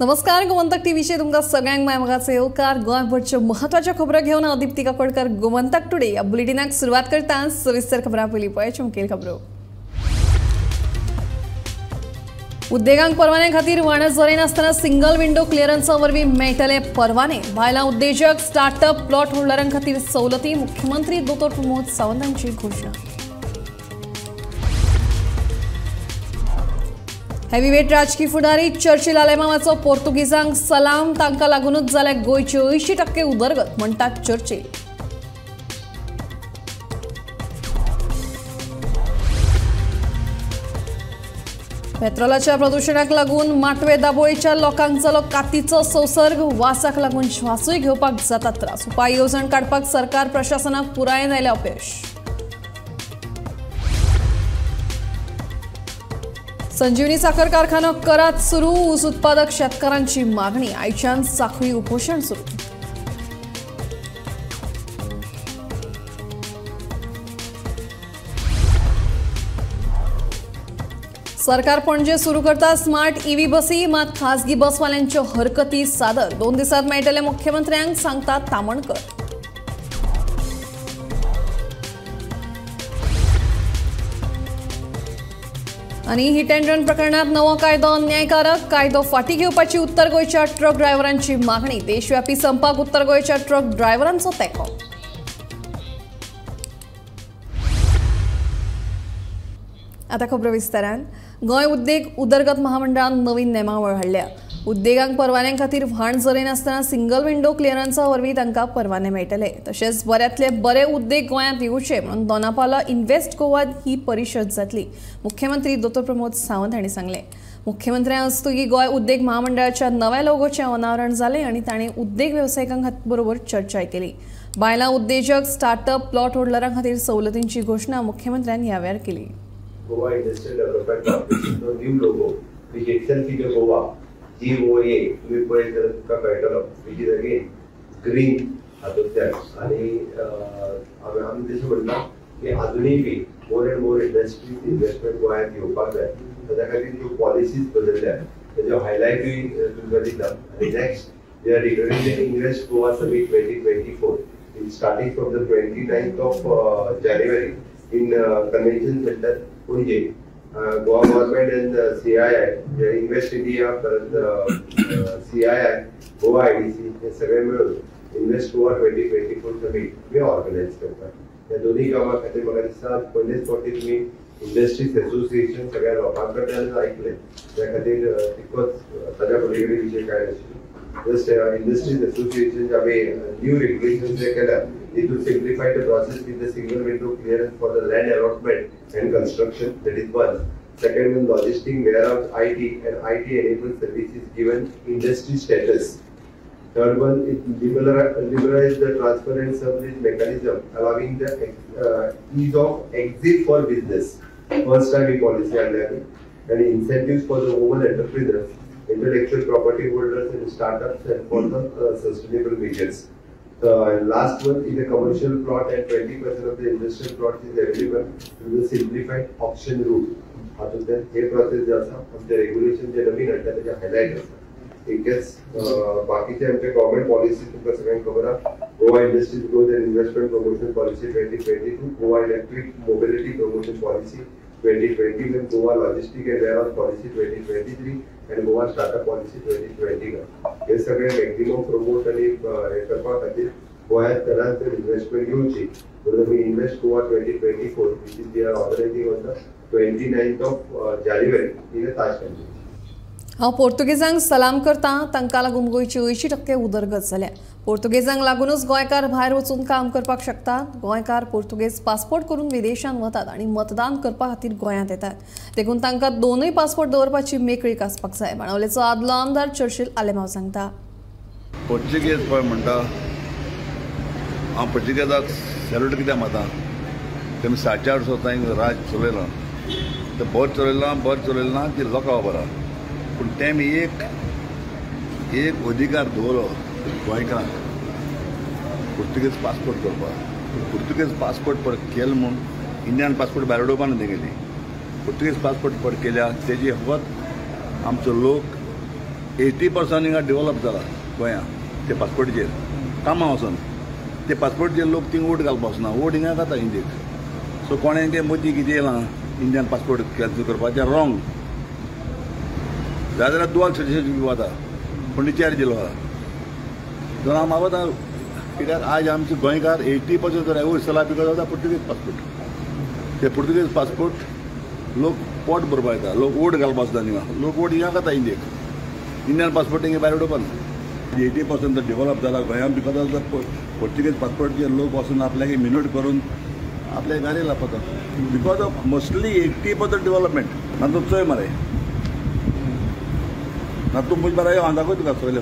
नमस्कार, गोमंतक टीव्हीचे तुमका सगळ्यांक मायमगाचे येवकार. गोंयभरच्यो महत्वाच्यो खबरो घेवन हांव दीप्ती काकोडकर गोमंतक टुडे या बुलेटिनाक सुरवात करता. सविस्तर खबरां पयलीं पळय मुखेल खबरो. उद्देगांक परवाने खातीर वाणस जोरे नासतना सिंगल विंडो क्लियरन्सा वरवीं मेळटले परवाने. बायलां उद्देजक, स्टार्टअप, प्लॉट होल्डरांक खातीर सवलती. मुख्यमंत्री दोतोर प्रमोद सावंतांची घोशणा. हेवीवेट राजकीय फुडारी चर्चिल आलेमामाचो पोर्तुगीजांक सलाम. तांकां लागूनच जाले गोंयचे 80% उदरगत, म्हणटात चर्चिल. पेट्रोलाच्या प्रदूषणाक लागून माटवे दाबोळेच्या लोकांक जालो कातीचो संसर्ग. वासाक लागून श्वासूय घेवपाक जाता त्रास. उपाय येवजण काडपाक सरकार प्रशासनाक पुरायेन आयले अपयश. संजीवनी साखर कारखानो करात सुरू. ऊस उत्पादक शेतकऱ्यांची मागणी. आयच्यान साखळी उपोषण सुरू. सरकार पणजे सुरू करता स्मार्ट ईव्ही बसी. मात खासगी बसवाल्यांच्यो हरकती सादर. 2 दिसांत मेळटले मुख्यमंत्र्यांक, सांगता तामणकर. आणि हिट अँड रन प्रकरणात नवो कायदो अन्यायकारक. कायदो फाटी घेवपाची उत्तर गोंयच्या ट्रक ड्रायव्हरांची मागणी. देशव्यापी संपाक उत्तर गोंयच्या ट्रक ड्रायव्हरांचो तेंको. आता खबरो विस्तारान. गोंय उद्देग उदरगत महामंडळान नवीन नेमावळ हाडल्या. उद्देगांक परवान्यां खातीर व्हाण जोरे नासतना सिंगल विंडो क्लियरन्सा वरवीं तांकां परवाने मेळटले. तशेंच बऱ्यांतले बरे उद्देग गोंयांत येवचे म्हणून दोनापावला इन्व्हेस्ट गोवा ही परिशद जातली. मुख्यमंत्री दोतोर प्रमोद सावंत हांणी सांगलें. मुख्यमंत्र्यां हस्तुकी गोंय उद्देग महामंडळाच्या नव्या लोगोचें अनावरण जालें आनी तांणी उद्देग वेवसायिकांक बरोबर चर्चा केली. बायलां उद्देजक, स्टार्टअप, प्लॉट होल्डरां खातीर सवलतींची घोशणा मुख्यमंत्र्यांनी ह्या वेळार केली. Goa Industrial Development Corporation new logo, which itself is a Goa, GOA, तुम्ही पळय तर तुका कळटलो, which is again green हातूंतल्यान. आनी आमी तशें म्हणटा की आजुनूय be more and more industries investment गोंयांत येवपाक जाय. त्या खातीर ज्यो पॉलिसीज बदलल्यात तेजो हायलायटूय तुमकां दिता. आनी next we are recognising invest Goa summit 2024 starting from the 29th of January in convention center Pune. Goa government and CII, Invest India, CII, Goa IDC हे सगळे मिळून इन्व्हेस्ट गोवा 2024 समिट मी ऑर्गनायझ करतात. या दोन्ही कामां खातीर म्हाका दिसता पयलेच फावटी तुमी इंडस्ट्रीज एसोसिएशन सगळ्या लोकां कडल्यान आयकलें. त्या खातीर तितकोच ताज्या पलीकडे विशय कांय नाशिल्लो. जस्ट इंडस्ट्रीज एसोसिएशन आमी न्यू रेग्युलेशन जे केल्या to simplify the process with the single window clearance for the land allotment and construction. That is one. Second one, logistic, warehouse, IT and IT enabled services given industry status. Third one, it liberalize the transfer and sublease mechanism, allowing the ease of exit for business. First time policy and incentives for the women entrepreneurs, intellectual property holders and startups and for the sustainable measures. And last one is a commercial plot and 20% of the industrial plot is available through the simplified auction route. हातूंतल्यान हे process जे आसा आमचे regulation जे नवीन हाडटा तेजे highlight आसा. एकच बाकीचे आमचे गव्हर्मेंट पॉलिसी तुमकां सगळ्यांक खबर आसा. Goa industries growth and investment promotion policy 2022, Goa electric mobility promotion policy 2021, Goa logistic and warehouse policy 2023 and Goa Startup Policy 2021. हे सगळे मॅक्झिमम प्रमोट आणि हे करपा खातीर गोंयांत तरांत इन्व्हेस्टमेंट येवची म्हणून आमी invest Goa 2024 which is we are organizing on the 29th of January in Tashkent. हांव पोर्तुगेजांक सलाम करता. तांकां लागून गोंयची 80% उदरगत जाल्या. पोर्तुगेजांक लागूनच गोंयकार भायर वचून काम करपाक शकतात. गोंयकार पोर्तुगेज पासपोर्ट करून विदेशांत वतात आनी मतदान करपा खातीर गोंयांत येतात. देखून तांकां दोनूय पासपोर्ट दवरपाची मेकळीक आसपाक जाय. बाणावलेचो आदलो आमदार चर्चिल आलेमाव सांगता. पोर्तुगेज पळय म्हणटा हांव पोर्तुगेजाक सॅल्यूट कित्याक मारता. तेमी 4.5 वर्सां थंय राज चलयलां. तें बरें चलयलां ना ती लोकां खबर आहा. पूण तेमी एक अधिकार दवरलो गोंयकारांक पोर्तुगेज पासपोर्ट करपाक. पोर्तुगेज पासपोर्ट पर केलो म्हूण इंडियन पासपोर्ट भायर उडोवपाक तेगेली. पोर्तुगीज पासपोर्ट केल्या तेजी फकत आमचो लोक 80% हिंगा डेव्हलप जाला गोंया ते पासपोर्टीचेर कामां वचून ते पासपोर्टीचेर लोक थिंग वोट घालपाक वचना वोट हिंगा घाता इंडियेक सो कोणें मदीं कितें येयलां इंडियन पासपोर्ट कॅन्सल करपाचें रॉंग जाय जाल्यार दुआल सिटीजनशीप वता पंडिचेर दिलो दोन हांव मागता कित्याक आज आमचे गोंयकार 80% जर वयर चला because of the Portuguese passport ते पुर्तुगेज पासपोर्ट लोक पोट भरपा येता लोक वोट घालपा वचता हिंगा लोक वोट हिंगा खाता इंडियेक इंडियन पासपोर्ट हिंगा भायर उडोवपा ना 80% डेव्हलप जाला गोंयांत बिकॉज ऑफ द पुर्तुगेज पासपोर्टचे लोक वचून आपल्याक मिनूट करून आपल्या गाडी लापता बिकॉज ऑफ मोस्टली 80% डेव्हलपमेंट ना चोय मरे ना तूं मुज बरा हांव दाखय तुका चोयले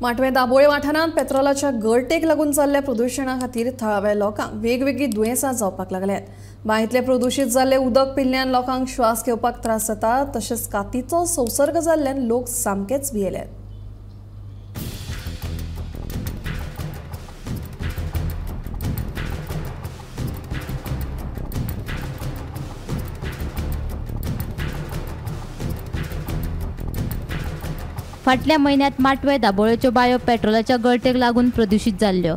माटवे दाबोळे वाठारांत पेट्रोलाच्या गळटेक लागून जाल्ल्या प्रदुशणा खातीर थळाव्या लोकांक वेगवेगळी दुयेंसां जावपाक लागल्यात बांयतले प्रदूशीत जाल्ले उदक पिल्ल्यान लोकांक श्वास घेवपाक त्रास जाता तशेंच कातीचो संसर्ग जाल्ल्यान लोक सामकेच भियेल्यात फाटल्या म्हयन्यांत माटवे दाबोळेच्यो बांयो पेट्रोलाच्या गळटेक लागून प्रदूशीत जाल्ल्यो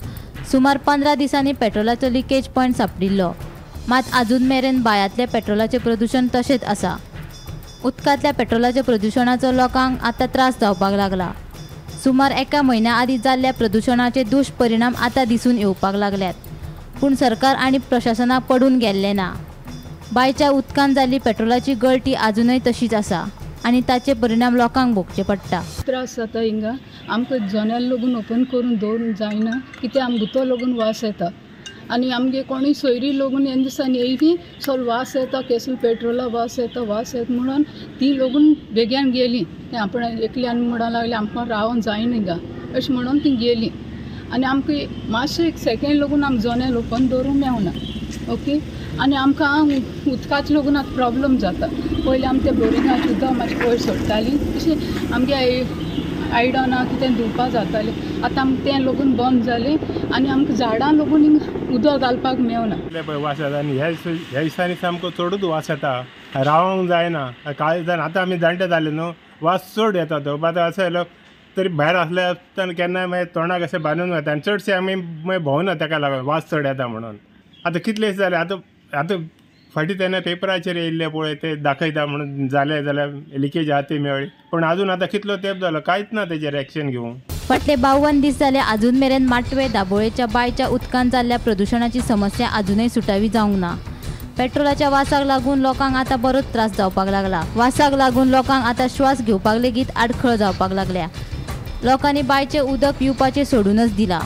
सुमार 15 दिसांनी पेट्रोलाचो लिकेज पॉयंट सांपडिल्लो मात अजून मेरेन बांयांतले पेट्रोलाचें प्रदूषण तशेंच आसा उदकांतल्या पेट्रोलाच्या प्रदूषणाचो लोकांक आतां त्रास जावपाक लागला सुमार 1 म्हयन्या आदीं जाल्ल्या प्रदूषणाचे दुश्परिणाम आतां दिसून येवपाक लागल्यात पूण सरकार आनी प्रशासनाक पडून गेल्ले ना बांयच्या उदकांत जाल्ली पेट्रोलाची गळटी अजूनय तशीच आसा आणि ताचे परिणाम लोकांक भोगचे पडटा त्रास जाता हिंगा आमकां जनेल लागून ओपन करून दवरूंक जायना कित्याक आमकां भितर लागून वास येता आनी आमगे कोणूय सोयरी लागून हे दिसांनी येयली चल वास येता केसू पेट्रोला वास येता म्हणून ती लागून बेग्यान गेली आपण एकल्यान म्हणूंक लागली आमकां रावूंक जायना हिंगा अशें म्हणून ती गेली आनी आमकां मातशें एक सेकेंड लागून आमकां जनेल ओपन दवरूंक मेळना ओके आनी आमकां उदकाच लागून आतां प्रॉब्लम जाता पयलीं आमी ते बोरिंगाचें उदक मातशें पयर सोडटालीं तशें आमगे आयडना कितें धुवपा जातालें आतां आमकां तें लागून बंद जालें आनी आमकां झाडां लागून उदक घालपाक मेळना पळय वास येता आनी ह्या दिसांनी सामको चडूच वास येता रावंक जायना कांय दिसान आतां आमी जाणटे जाले न्हू वास चड येता तो आतां अशें जालो तरी भायर आसल्या आसतना केन्नाय मागीर तोंडाक अशें बांदून वता आनी चडशे आमी मागीर भोंवना ताका लागून वास चड येता म्हणून आतां कितले दीस जाले आतां फाटीं तेन्ना पेपराचेर येयल्ले पळय ते दाखयता म्हणून जालें जाल्यार लिकेज आहा ती मेळ्ळी पूण आजून आतां कितलो तेंप जालो कांयच ना तेजेर एक्शन घेवंक फाटले 52 दीस जाले अजून मेरेन माटवे दाबोळेच्या बांयच्या उदकांत जाल्ल्या प्रदूषणाची समस्या अजूनय सुटावी जावंक ना पेट्रोलाच्या वासाक लागून लोकांक आतां बरोच त्रास जावपाक लागला वासाक लागून लोकांक आतां श्वास घेवपाक लेगीत आडखळ जावपाक लागल्या लोकांनी बांयचें उदक पिवपाचें सोडूनच दिलां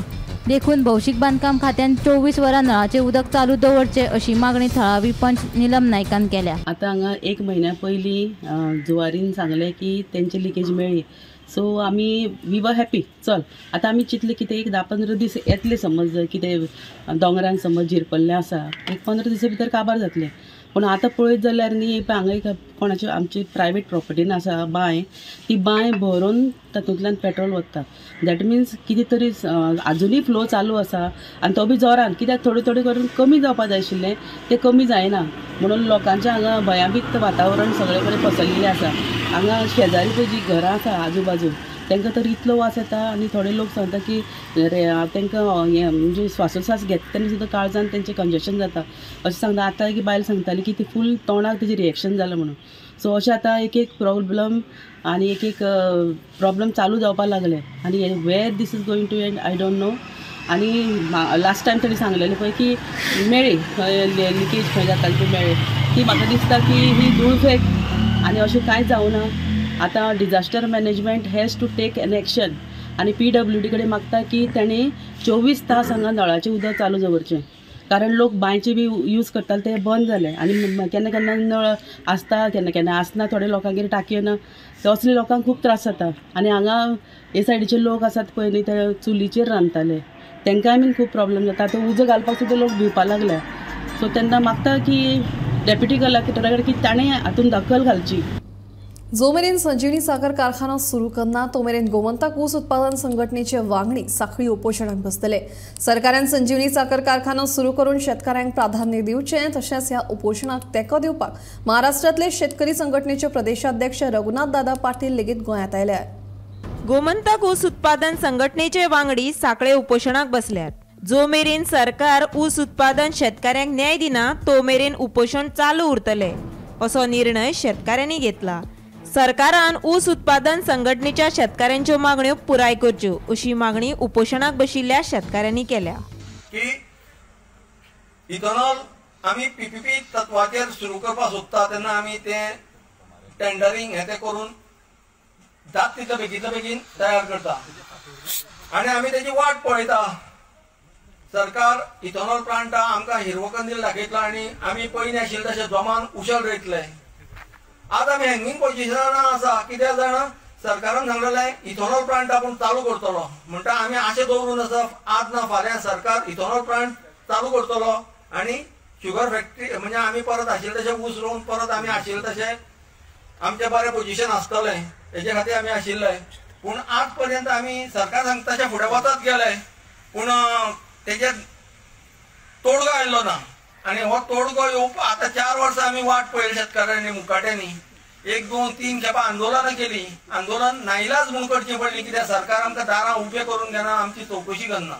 देखून भौशीक बांदकाम खात्यान 24 वरां नळाचें उदक चालू दवरचें अशी मागणी थळावी पंच निलम नायकान केल्या आतां हांगा 1 म्हयन्या पयलीं जुवारीन सांगलें की तेंची लिकेज मेळ्ळी सो आमी वी वर हॅपी चल आतां आमी चिंतलें कितें एक 10-15 दीस येतले समज कितें दोंगरान समज झिरपल्लें आसा एक 15 दिसा भितर काबार जातलें पूण आतां पळयत जाल्यार न्ही हांगा एक कोणाची आमची प्रायवेट प्रॉपर्टीन आसा बांय ती बांय भरून तातूंतल्यान पेट्रोल वता दॅट मिन्स कितें तरी आजुनूय फ्लो चालू आसा आनी तो बी जोरान कित्याक थोडें करून कमी जावपा जाय आशिल्लें तें कमी जायना म्हणून लोकांचें हांगा भयाबीत वातावरण सगळे कडेन पसरलेलें आसा हांगा शेजारी पळय जीं घरां आसा आजू बाजू तांकां तर इतलो वास येता आनी थोडे लोक सांगता की तांकां हें म्हणजे स्वासोस्वास घेता तेन्ना सुद्दां काळजान तेंचें कंजेशन जाता अशें सांगता आतां एक बायल सांगताली की ती फूल तोंडाक तेजें रिएक्शन जालां म्हणून सो अशें आतां एक प्रॉब्लम आनी एक प्रॉब्लम चालू जावपाक लागले आनी वेर this is going to end I don't know आनी लास्ट टायम ताणी सांगलेलें पळय की मेळ्ळी लिकेज खंय जाताली ती मेळ्ळी ती म्हाका दिसता की ही धूळ फेक आनी अशें कांयच जावना आतां disaster management has to take an action आनी PWD कडेन मागता की तेणी 24 तास हांगा नळाचें उदक चालू दवरचें कारण लोक बांयचे बी यूज करताले ते बंद जाले आनी केन्ना केन्ना नळ आसता केन्ना केन्ना आसना थोडे लोकांगेर टाकयो ना ते असले लोकांक खूब त्रास जाता आनी हांगा हे सायडीचे लोक आसात पळय न्ही ते चुलीचेर रांदताले तांकांय बीन खूब प्रॉब्लेम जाता आतां उजो घालपाक सुद्दां लोक भिवपा लागल्या सो तेन्ना मागता की डेप्युटी कलेक्टरा कडेन की ताणें हातूंत दखल घालची जो मेरेन संजीवनी साखर कारखानो सुरू करना तो मेरेन गोमंतक ऊस उत्पादन संघटनेचे वांगडी साखळी उपोषणाक बसतले। सरकारान संजीवनी साखर कारखानो सुरू करून शेतकऱ्यांक प्राधान्य दिवचे तशेंच ह्या उपोषणाक तेंको दिवपाक महाराष्ट्रातले शेतकरी संघटनेचे प्रदेशाध्यक्ष रघुनाथ दादा पाटील लेगीत गोंयांत आयले। गोमंतक ऊस उत्पादन संघटनेचे वांगडी साखळे उपोषणाक बसल्यात। जो मेरेन सरकार ऊस उत्पादन शेतकऱ्यांक न्याय दिना तो मेरेन उपोषण चालू उरतले असो निर्णय शेतकऱ्यांनी घेतला। सरकारान ऊस उत्पादन संघटनेच्या शेतकऱ्यांच्यो मागण्यो पुराय करच्यो अशी मागणी उपोषणाक बशिल्ल्या शेतकऱ्यांनी केल्या। की इथेनॉल आम्ही पीपीपी तत्वाचेर सुरू करपाक सोदता तेन्ना आम्ही ते टेंडरिंग हे ते करून जात तितले बेगीन तयार करता आणि आम्ही त्याची वाट पळयता। सरकार इथेनॉल प्लांट आमकां हिरवो कंदील दाखयतलो आणि आम्ही पयलीं आशिल्ले तशे जोमान उशल रोयतले। आज आम्ही हँगिंग पोजिशनार आसा कित्याक जाणा सरकारान सांगलेलें इथेनॉल प्लांट आपूण चालू करतलो म्हणटा आमी आशे दवरून आसा आज ना फाल्यां सरकार इथेनॉल प्लांट चालू करतलो आणि शुगर फॅक्टरी म्हणजे आमी परत आशिल्ले तशे ऊस रोवन परत आमी आशिल्ले तशे आमचे बरें पोजिशन आसतलें हेजे खातीर आमी आशिल्ले। पूण आज पर्यंत आमी सरकार सांगता तशे फुडें वचत गेले पूण तेजेर तोडगो आयल्लो ना आणि हो तोडगो येवपा आता 4 वर्सां आमी वाट पळयली शेतकऱ्यांनी मुखाट्यांनी 1, 2, 3 खेपा आंदोलनां केली। आंदोलन नाइलाज म्हूण करची पडली कित्याक सरकार आमकां दारां उबे करून घेना आमची चौकशी करना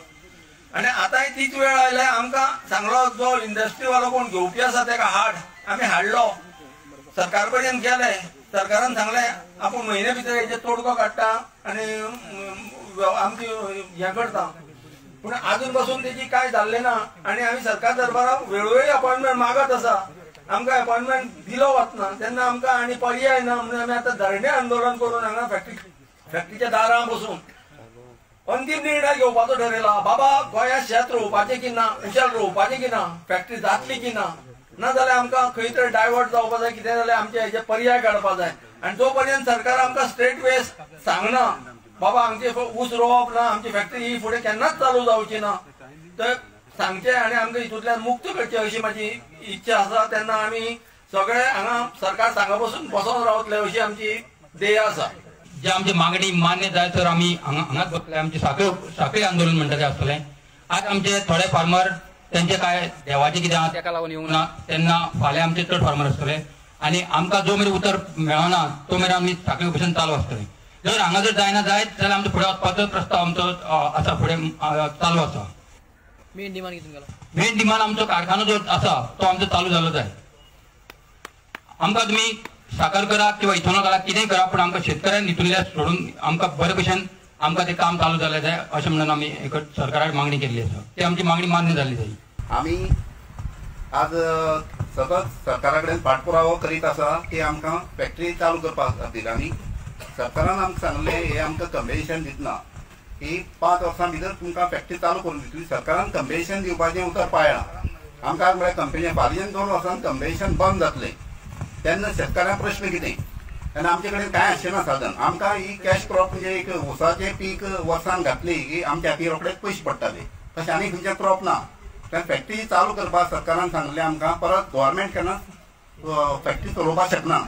आणि आतांय तीच वेळ आयल्या आमकां सांगलो जो इंडस्ट्री वालो कोण घेवपी आसा तेका हाड आमी हाडलो सरकार पर्यंत गेले। सरकारान सांगलें आपूण म्हयने भितर हेजे तोडगो काडटा आणि आमची हें करता पूण अजून पासून त्याची काय जाल्लें ना आणि आम्ही सरकार दरबाराक वेळोवेळी अपॉइंटमेंट मागत आसा आमकां अपॉइंटमेंट दिलो वचना तेन्ना आमकां आनी पर्याय ना म्हणून आमी आतां धरणे आंदोलन करून हांगा फॅक्टरीच्या दारां बसून अंतीम निर्णय घेवपाचो ठरयला। बाबा गोंयांत शेत रोवपाचें की ना उशल रोवपाचें की ना फॅक्टरी जातली की ना नाजाल्यार आमकां खंय तरी डायवर्ट जावपा जाय कितें जाल्यार आमचे हेजे पर्याय काडपा जाय आनी जो पर्यंत सरकार आमकां स्ट्रेट वेज सांगना बाबा आमचे ऊस रोवप ना आमची फॅक्टरी ही फुडें केन्नाच चालू जावची ना तर सांगचे आणि आमकां हितूंतल्यान मुक्त करचे अशी माझी इच्छा आसा। तेन्ना आमी सगळे हांगा सरकार सांगा बसून बसोन रावतले अशी आमची ध्येय आसा। जे आमची मागणी मान्य जाय तर आमी हांगाच बसले आमचे साखळी आंदोलन म्हणटा तें आसतलें। आज आमचे थोडे फार्मर तेंचे काय देवाचे कितें आसा तेका लागून येवंक ना तेन्ना फाल्यां आमचे चड फार्मर आसतले आणि आमकां जो मेरेन उतर मेळना तो मेरेन आमी साखळी ऑपरेशन चालू आसतलें। जर हांगा जर जायना जायत जाल्यार आमचो फुडें वचपाचो प्रस्ताव आमचो आसा फुडें चालू आसा। मेन डिमांड आमचो कारखानो जो आसा तो आमचो चालू जालो जाय। आमकां तुमी साखर करा किंवा इथेनॉल करा कितेंय करा पूण आमकां शेतकऱ्यांक हितूंतल्या सोडून आमकां बरे भशेन आमकां तें काम चालू जालें जाय अशें म्हणून आमी एक सरकाराक मागणी केल्ली आसा ती आमची मागणी मान्य जाल्ली जाय। आमी आज सतत सरकारा कडेन पाठपुरावो करीत आसा की आमकां फॅक्टरी चालू करपा खातीर आनी सरकारान आमकां सांगलें हे आमकां कंपेन्सेशन दितना की 5 वर्सां भितर तुमकां फॅक्टरी चालू करून दितली। सरकारान कंपेन्सेशन दिवपाचें उतर पाळ्ळां आमकां म्हळ्यार कंपेन्सेशन फाल्यां 2 वर्सांनी कंपेन्सेशन बंद जातलें तेन्ना शेतकऱ्यांक प्रश्न कितें आनी आमचे कडेन कांय आसचें साधन आमकां ही कॅश क्रॉप म्हणजे एक ऊसाचें पीक वर्सान घातली की आमच्या खातीर रोखडेच पयशे पडटाले तशें आनी खंयचें क्रॉप ना। तेन्ना फॅक्टरी चालू करपाक सरकारान सांगलें आमकां परत गव्हर्मेंट केन्ना फॅक्टरी चलोवपाक शकना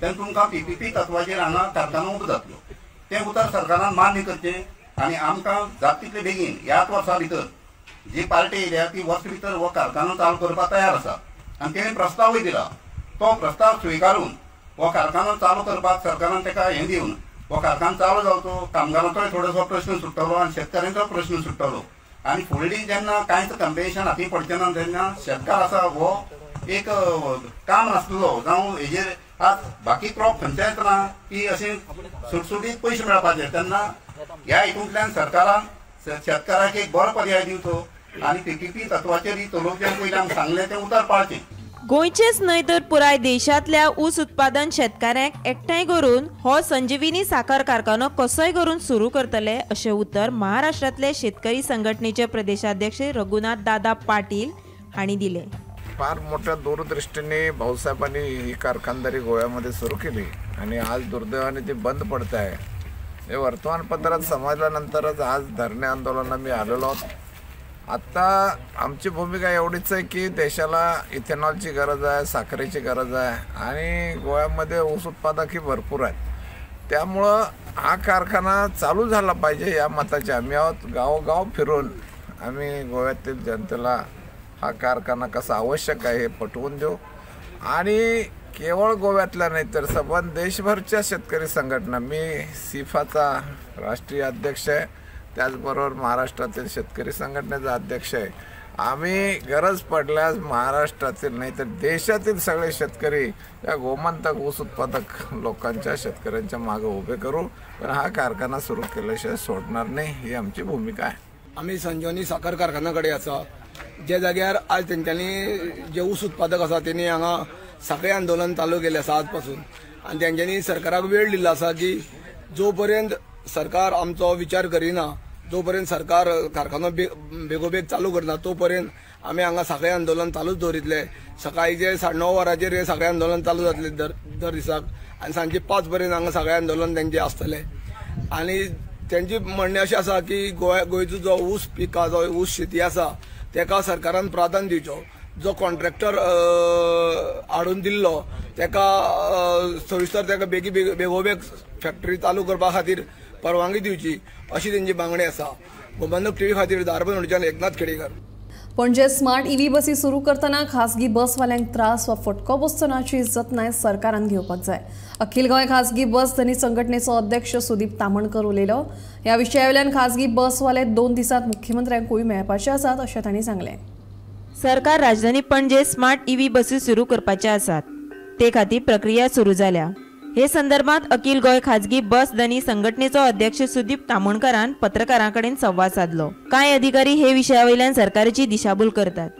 तेन्ना तुमकां पीपीपी तत्वाचेर हांगा कारखानो उबो जातलो तें उतर सरकारान मान्य करचें आनी आमकां जाता तितले बेगीन ह्याच वर्सा भितर जी पार्टी येयल्या ती वर्स भितर हो कारखानो चालू करपाक तयार आसा आनी तेणें प्रस्तावूय दिला। तो प्रस्ताव स्विकारून हो कारखानो चालू करपाक सरकारान तेका हें दिवन हो कारखानो चालू जावचो कामगारांचोय थोडोसो प्रश्न सुट्टलो आनी शेतकऱ्यांचो प्रश्न सुट्टलो आनी फुडलीं जेन्ना कांयच कंपेन्सेशन हाती पडचें ना तेन्ना शेतकार आसा हो एक काम नासलो जावं हेजेर आज बाकी क्रॉप खंयचेच ना की अशें सुटसुटीत पयशे मेळपाचे तेन्ना ह्या हितूंतल्यान सरकारान शेतकाराक एक बरो पर्याय दिवचो आनी पीपीपी तत्वाचेर ही चलोवचें पयलीं आमकां सांगलें तें उतर पाळचें। गोंयचेच न्हय तर पुराय देशांतल्या ऊस उत्पादन शेतकऱ्यांक एकठांय करून हो संजीवनी साखर कारखानो कसोय करून सुरू करतले अशें उतर महाराष्ट्रातले शेतकरी संघटनेचे प्रदेशाध्यक्ष रघुनाथ दादा पाटील हांणी दिलें। फार मोठ्या दूरदृष्टीने भाऊसाहेबांनी ही कारखानदारी गोव्यामध्ये सुरू केली आणि आज दुर्दैवाने ती बंद पडत आहे। हे वर्तमानपत्रात समजल्यानंतरच आज धरणे आंदोलनाला मी आलेलो आता आमची भूमिका एवढीच आहे की देशाला इथेनॉलची गरज आहे, साखरेची गरज आहे आणि गोव्यामध्ये ऊस उत्पादकही भरपूर आहेत. त्यामुळं हा कारखाना चालू झाला पाहिजे या मताचे आम्ही आहोत. गावोगाव फिरून आम्ही गोव्यातील जनतेला हा कारखाना कसा आवश्यक आहे हे पटवून देऊ. आणि केवळ गोव्यातल्या नाही तर संबंध देशभरच्या शेतकरी संघटना, मी सिफाचा राष्ट्रीय अध्यक्ष आहे, त्याचबरोबर महाराष्ट्रातील शेतकरी संघटनेचा अध्यक्ष आहे. आम्ही गरज पडल्यास महाराष्ट्रातील नाही तर देशातील सगळे शेतकरी या गोमंतक ऊस उत्पादक लोकांच्या शेतकऱ्यांच्या मागे उभे करू. पण हा कारखाना सुरू केल्याशिवाय सोडणार नाही ही आमची भूमिका आहे. आम्ही संजीवनी साखर कारखान्याकडे आसा, जे जाग्यार आज तेंच्यांनी जे ऊस उत्पादक आसा त्यांनी हांगा साखळी आंदोलन चालू केलें आसा आज पासून. आनी तेंच्यांनी सरकाराक वेळ दिल्लो आसा की जो पर्यंत सरकार आमचो विचार करिना, जो पर्यंत सरकार कारखानो बेगोबेग चालू करना तो पर्यंत आमी हांगा साखळी आंदोलन चालूच दवरितले. सकाळीचे 9:30 वरांचेर हे साखळी आंदोलन चालू जातले दर दिसाक आनी सांजे 5 पर्यंत हांगा साखळी आंदोलन तेंचे आसतले. आनी तेंचे म्हणणें अशें आसा की गोंयचो जो ऊस पीक जो ऊस शेती आसा तेका सरकारान प्राधान्य दिवचो. जो कॉन्ट्रॅक्टर हाडून दिल्लो तेका सविस्तर तेका बेगोबेग फॅक्टरी चालू करपा खातीर परवानगी दिवची अशी तेंची मागणी आसा. गोमंतक टीव्ही खातीर धारबांदोडेच्यान एकनाथ खेडेकर. पणजे स्मार्ट ईव्ही बसी सुरू करतना खासगी बसवाल्यांक त्रास वा फटको बसतनाची जतनाय सरकारान घेवपाक जाय. अखिल गोंय खासगी बस धनी संघटनेचो अध्यक्ष सुदीप तामणकर उलयलो. ह्या विशयावेल्यान खासगी बसवाले 2 दिसांत मुख्यमंत्र्यांकूय मेळपाचे आसात अशें तांणी सांगलें. सरकार राजधानी पणजे स्मार्ट ईव्ही बसी सुरू करपाचे आसात, ते खातीर प्रक्रिया सुरू जाल्या. हे संदर्भात अखिल गोय खाजगी बस धनी संघटनेचो अध्यक्ष सुदीप तामणकरान पत्रकारांकडेन संवाद साधलो. कांय अधिकारी हे विशयावयल्यान सरकाराची दिशाभूल करतात.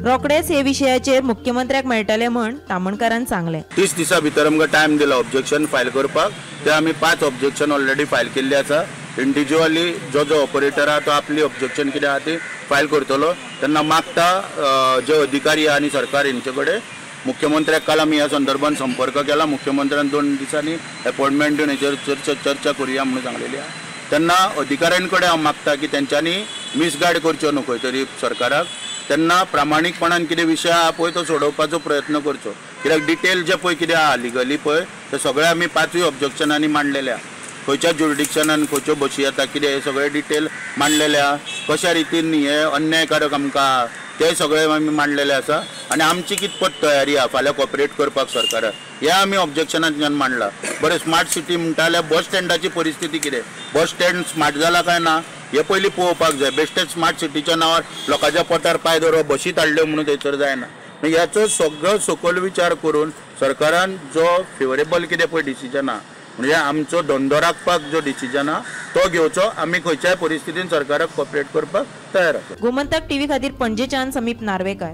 रोखडेच हे विशयाचेर मुख्यमंत्र्याक मेळटले म्हण तामणकरान सांगलें. 30 दिसा भितर आमकां टायम दिला ऑब्जेक्शन फायल करपाक. ते आमी 5 ऑब्जेक्शन ऑलरेडी फायल केल्ली आसा. इंडिव्हिज्युअली जो ऑपरेटर आहा तो आपली ऑब्जेक्शन कितें आहा ती फायल करतलो. तेन्ना मागता जे अधिकारी आनी सरकार हेंचे कडेन मुख्यमंत्र्याक काल आमी ह्या संदर्भात संपर्क केला. मुख्यमंत्र्यान 2 दिसांनी अपॉइंटमेंट दिवन हेचेर चर्चा करुया म्हणून सांगलेली आहा. तेन्ना अधिकाऱ्यां कडेन हांव मागता की तेंच्यांनी मिसगायड करच्यो न्हू खंय तरी सरकाराक. तेन्ना प्रामाणीकपणान कितें विशय आहा पळय तो सोडोवपाचो प्रयत्न करचो. कित्याक डिटेल जे पळय कितें आहा लिगली पळय ते सगळे आमी 5 ऑब्जेक्शनांनी मांडलेले आहा. खंयच्या जुरिडिक्शनान खंयच्यो बशी येता कितें हे सगळे डिटेल मांडलेले आहा. कशा रितीन हे अन्यायकारक आमकां ते सगळे आमी मांडलेले आसा. आनी आमची कितपत तयारी आहा फाल्यां कॉपरेट करपाक सरकाराक हे आमी ऑब्जेक्शनांतल्यान मांडला. बरें स्मार्ट सिटी म्हणटा जाल्यार बस स्टँडाची परिस्थिती कितें, बस स्टँड स्मार्ट जाला काय ना हे पयलीं पळोवपाक जाय. बेश्टेच स्मार्ट सिटीच्या नांवार लोकांच्या पोटार पांय दवरप, बशी धाडल्यो म्हणून थंयसर जायना. ह्याचो सगळो सखोल विचार करून सरकारान जो फेवरेबल कितें पळय डिसिजन आहा म्हणजे आमचो धंदो राखपाक जो डिसिजन आहा तो घेवचो. आमी खंयच्याय परिस्थितीन सरकाराक कॉपरेट करपाक तयार आसा. गोमंतक टीव्ही खातीर पणजेच्यान समीप नार्वेकर.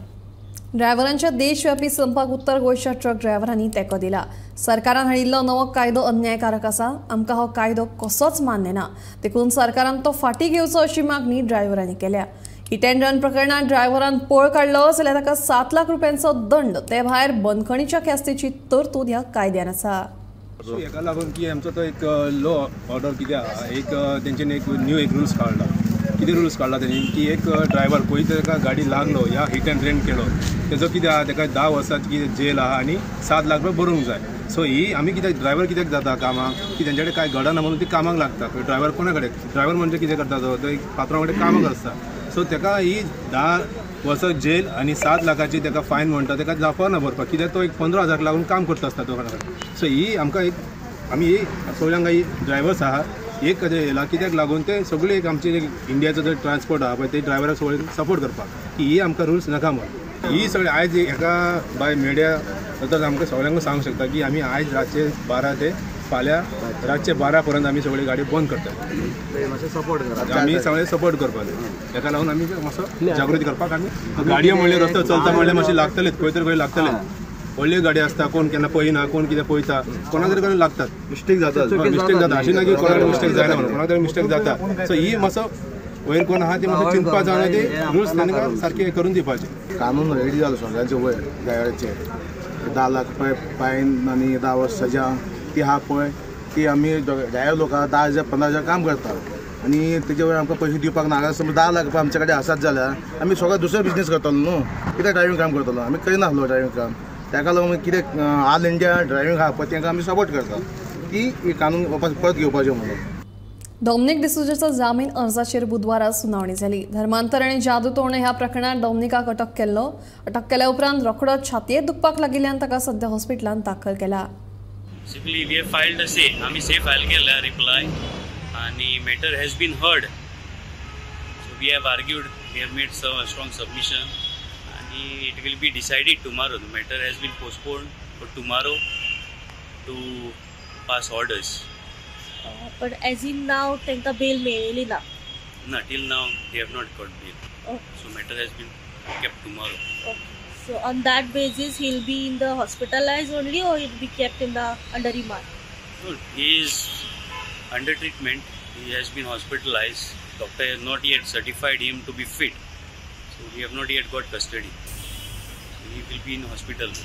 ड्रायव्हरांच्या देशव्यापी संपाक उत्तर गोंयच्या ट्रक ड्रायव्हरांनी तेंको दिला. सरकारान हाडिल्लो नवो कायदो अन्यायकारक आसा. आमकां हो कायदो कसोच मान्य ना. देखून सरकारान तो फाटीं घेवचो अशी मागणी ड्रायव्हरांनी केल्या. हिट अँड रन प्रकरणात ड्रायव्हरान पळ काडलो जाल्यार ताका 7 लाख रुपयांचो दंड, ते भायर बंदखणीच्या ख्यास्तेची तरतूद ह्या कायद्यान आसा. हेका लागून की आमचो तो एक लॉ ऑर्डर कितें आहा, एक तेंच्यांनी एक न्यू रूल्स काडला. कितें रूल्स काडला तेणी की एक ड्रायव्हर पळय ताका गाडी लागलो या हिट अँड रन केलो तेजो कितें आहा ताका 10 वर्सांची जेल आहा आनी 7 लाख रुपया भरूंक जाय. सो ही आमी कित्याक ड्रायव्हर कित्याक जाता कामाक की तेंच्या कडेन कांय घडना म्हणून ती कामाक लागता. ड्रायव्हर कोणा कडेन, ड्रायव्हर म्हणजे कितें करता तो एक पात्रां कडेन कामाक आसता. सो ताका ही 10 वर्सां जेल आनी 7 लाखाची ताका फायन म्हणटा ताका जावपाना भरपाक. कित्याक तो एक 15,000 लागून काम करता आसता तो कडेन. सो ही आमकां एक आमी सगळ्यांक ही ड्रायव्हर्स आहा एक कशें येयला कित्याक लागून ते सगळे एक आमचे इंडियाचो जो ट्रान्सपोर्ट आहा पळय ते ड्रायव्हराक सगळे सपोर्ट करपाक की ही आमकां रूल्स नाका म्हणून. ही सगळे आयज हेका बाय मिडिया तर आमकां सगळ्यांक सांगूंक शकता की आमी आयज रातचे 12 ते फाल्यां रातचे 12 पर्यंत आमी सगळे गाडी बंद करतात. सपोर्ट करता आमी सगळे सपोर्ट करपाक ताका लागून आमी मातसो जागृती करपाक आमी गाडयो म्हणल्यार रस्तो चलता म्हणल्यार मातशें लागतलेच खंय तरी खंय लागतलेच. व्हडल्यो गाडी आसता कोण केन्ना पळयना कोण कितें पळयता कोणा तरी कडेन लागतात मिस्टेक जाता अशी ना की कोणा कडेन मिस्टेक जायना म्हणून कोणा कडेन मिस्टेक जाता. सो ही मातसो वयर कोण आहा ती मातसो चिंतपा जावन ते रुल्स तांकां सारके करून दिवपाचे. कानून रेडी जालो सगळ्यांचे वयर ड्रायव्हराचे 10 लाख रुपया फायन आनी 10 वर्स सजा ती आहा पळय ती आमी ड्रायव्हर लोकां 10,000 15,000 काम करता आनी तेजे वयर आमकां पयशे दिवपाक नाका. समज 10 लाख रुपया आमचे कडेन आसात जाल्यार आमी सगळो दुसरो बिझनेस करतलो न्हू. कितें ड्रायव्हिंग काम करतलो आमी करिनासलो ड्रायव्हिंग काम. ताका लागून कितें ऑल इंडिया ड्रायव्हिंग आहा पळय तांकां आमी सपोर्ट करता की ही कानून वापस परत घेवपाचें म्हणून. डॉमिनिक डिसूजाच्या जामीन अर्जाचेर बुधवारा सुनावणी जाली. धर्मांतर आनी जादू तोडणे ह्या प्रकरणात डॉमिनिकाक अटक केल्या उपरांत रोखडोच छातयेत दुखपाक लागिल्ल्यान ताका सध्या हॉस्पिटलांत दाखल केला. Simply we have filed a say. आम्ही say file केला reply आणि matter has been heard. So we have argued, we have made some strong submission and it will be decided tomorrow. The matter has been postponed for tomorrow to pass orders. But as in now, त्यांका bail मेळिल्ली ना. No, till now they have not got bail. So matter has been kept tomorrow. So on that basis, he'll be in the hospitalized only, or he'll be kept in the under remand? No, he is under treatment. He has been hospitalized. Doctor has not yet certified him to be fit. So we have not yet got custody. So he will be in hospital.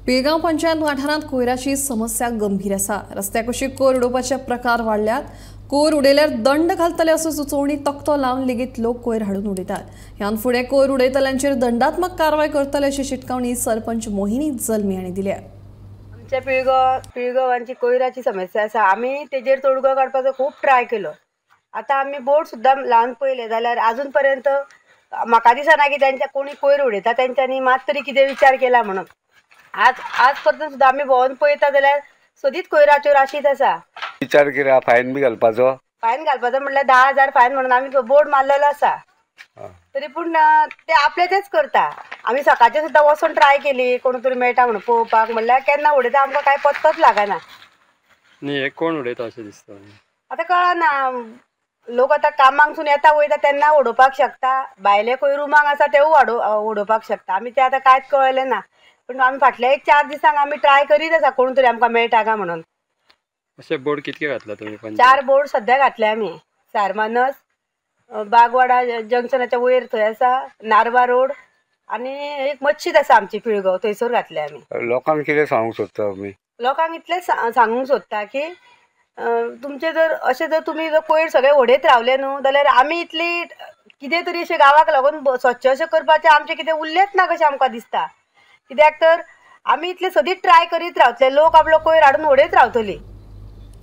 Pilgaon panchayat वाठारांत कोयराची समस्या गंभीर आसा. रस्त्याकुशी कोयर उडोवपाचे प्रकार वाडल्यात. कोयर उडयल्यार दंड घालतले असो सुचोवणी तक्तो लावन लेगीत लोक कोयर हाडून उडयतात. ह्यान फुडें कोयर उडयतल्यांचेर दंडात्मक कारवाय करतले अशी शिटकावणी सरपंच मोहिनी जल्मी हांणी दिल्या. आमच्या पिळगांवांची कोयराची समस्या आसा. आमी तेजेर तोडगो काडपाचो खूब ट्राय केलो. आतां आमी बोर्ड सुद्दां लावन पळयले जाल्यार अजून पर्यंत म्हाका दिसना की तेंच्या कोणी कोयर उडयता तेंच्यांनी मात तरी कितें विचार केला म्हणून. आज पर्यंत सुद्दां आमी भोंवन पळयता जाल्यार सदीत कोयराच्यो राशीत आसा. विचार केला फायन बी घालपाचो म्हणल्यार 10,000 फायन म्हणून आमी बोर्ड मारलेलो आसा. तरी पूण ते आपले तेच करता. आमी सकाळचे सुद्दां वचून ट्राय केली कोण तरी मेळटा म्हणून पळोवपाक. म्हणल्यार केन्ना उडयता आमकां कांय पत्तोच लागना. न्ही हे कोण उडयता अशें दिसता. आतां कळना. लोक आतां कामांकसून येता वयता तेन्ना उडोवपाक शकता. भायले खंय रुमाक आसा तेवूय उडोवपाक शकता. आमी ते आतां कांयच कळलें ना. पण आमी फाटल्या 1-4 दिसांक आमी ट्राय करीत आसा कोण तरी आमकां मेळटा काय म्हणून. अशे बोर्ड कितके घातला तुमी? 4 बोर्ड सध्या घातले आमी. सारमानस, बागवाडा जंक्शनाच्या वयर थंय आसा, नारवा रोड आनी एक मच्छीद आसा आमची पिळगांव थंयसर घातले आमी. लोकांक कितें सांगूंक सोदता तुमी? लोकांक इतलेंच सांगूंक सोदता की तुमचे जर तुमी कोयर सगळे उडयत रावले न्हू जाल्यार आमी इतली कितें तरी अशें गांवाक लागून स्वच्छ अशें करपाचें आमचें कितें उरलेंच ना कशें आमकां दिसता. कित्याक तर आमी इतले सदीत ट्राय करीत रावतले. लोक आपलो कोयर हाडून उडयत रावतली.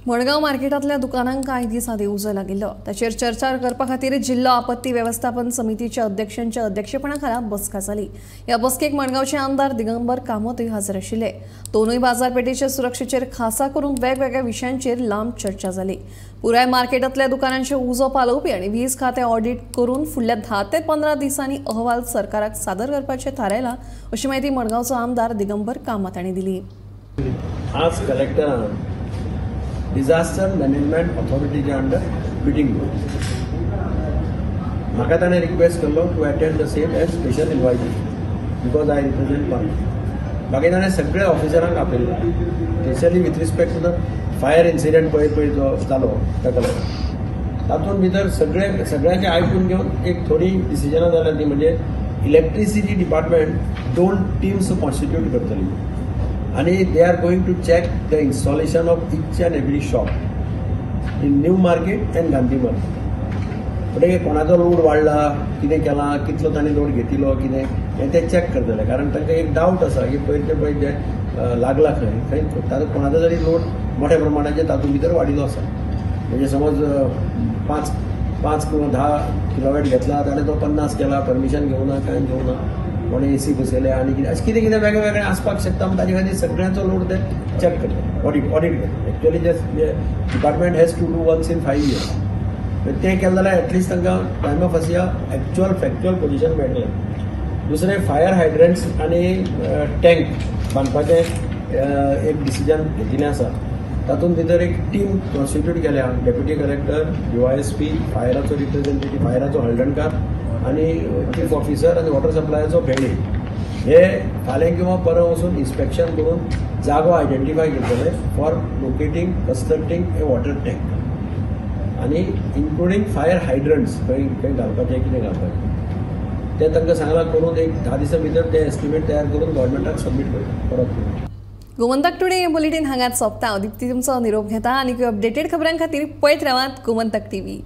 मडगांव मार्केटांतल्या दुकानांक कांय दीस आदी उजो लागिल्लो. ताचेर चर्चा करपा खातीर जिल्लो आपत्ती वेवस्थापन समितीच्या अध्यक्षांच्या अध्यक्षपणा खाला बसका जाली. ह्या बसकेक मडगांवचे आमदार दिगंबर कामतूय हजर आशिल्ले. दोनूय बाजारपेठेच्या सुरक्षेचेर खासा करून वेगवेगळ्या विशयांचेर लांब चर्चा जाली. पुराय मार्केटांतल्या दुकानांचे उजो पालोवपी आनी वीज खातें ऑडिट करून फुडल्या 10 ते 15 दिसांनी अहवाल सरकाराक सादर करपाचें थारायलां अशी माहिती मडगांवचो आमदार दिगंबर कामत हांणी दिली. आज कलेक्टरान डिजास्टर मॅनेजमेंट ऑथॉरिटीच्या अंडर मिटींग घेतली. म्हाका ताणें रिक्वेस्ट केल्लो to attend the same as special invitee because I represent party. बाकी ताणें सगळ्या ऑफिसरांक आपयल्लो specially with respect to the fire incident पळय जो जालो ताका लागून. तातूंत भितर सगळ्यांचे आयकून घेवन एक थोडी डिसिजनां जाल्यात ती म्हणजे इलेक्ट्रिसिटी डिपार्टमेंट 2 टीम्स कॉन्स्टिट्यूट करतली आणि they are going to check the installation of each and every shop in New Market and Gandhi Market. म्हणजे कोणाचो लोड वाडला, कितें केलां, कितलो ताणें लोड घेतिलो, कितें हें ते चॅक करतले. कारण तांकां एक डावट आसा की पळय जे लागला खंय ताजो कोणाचो जरी लोड मोठ्या प्रमाणाचेर तातूंत भितर वाडिल्लो आसा. म्हणजे समज 5 किंवा 10 किलोवॅट घेतला ताणें तो 50 केला, परमिशन घेवना, कांय घेवना, कोणें AC बसयले आनी कितें अशें कितें कितें वेगळें वेगळें आसपाक शकता. ताजे खातीर सगळ्यांचो लोड ते चॅक करता, ऑडिट करता. एक्चुअली जे department has to do once in 5 years. तें केलें जाल्यार एटलिस्ट तांकां टायम ऑफ असिया एक्चुअल फॅक्च्युअल पोजिशन मेळटलें. दुसरें फायर हायड्रंट्स आनी टँक बांदपाचें एक डिसिजन घेतिल्लें आसा. तातूंत भितर एक टीम कॉन्स्टिट्यूट केल्या. Deputy collector, DYSP, फायराचो representative, फायराचो Haldankar आनी चीफ ऑफिसर आनी वॉटर सप्लायाचो भेंडे हे फाल्यां किंवा परवा वचून इन्स्पेक्शन करून जागो आयडेंटिफाय करतले फॉर लोकेटींग, कन्स्ट्रक्टींग ए वॉटर टँक आनी इन्क्लुडींग फायर हायड्रंट्स खंय खंय घालपाचें, कितें घालपाचें तें तांकां सांगलां करून एक 10 दिसां भितर ते एस्टिमेट तयार करून गव्हर्मेंटाक सबमीट करता परत. गोमंतक टुडे हे बुलेटिन हांगाच सोंपता. दिप्ती तुमचो निरोप घेता आनी अपडेटेड खबरां खातीर पळयत रावात गोमंतक TV.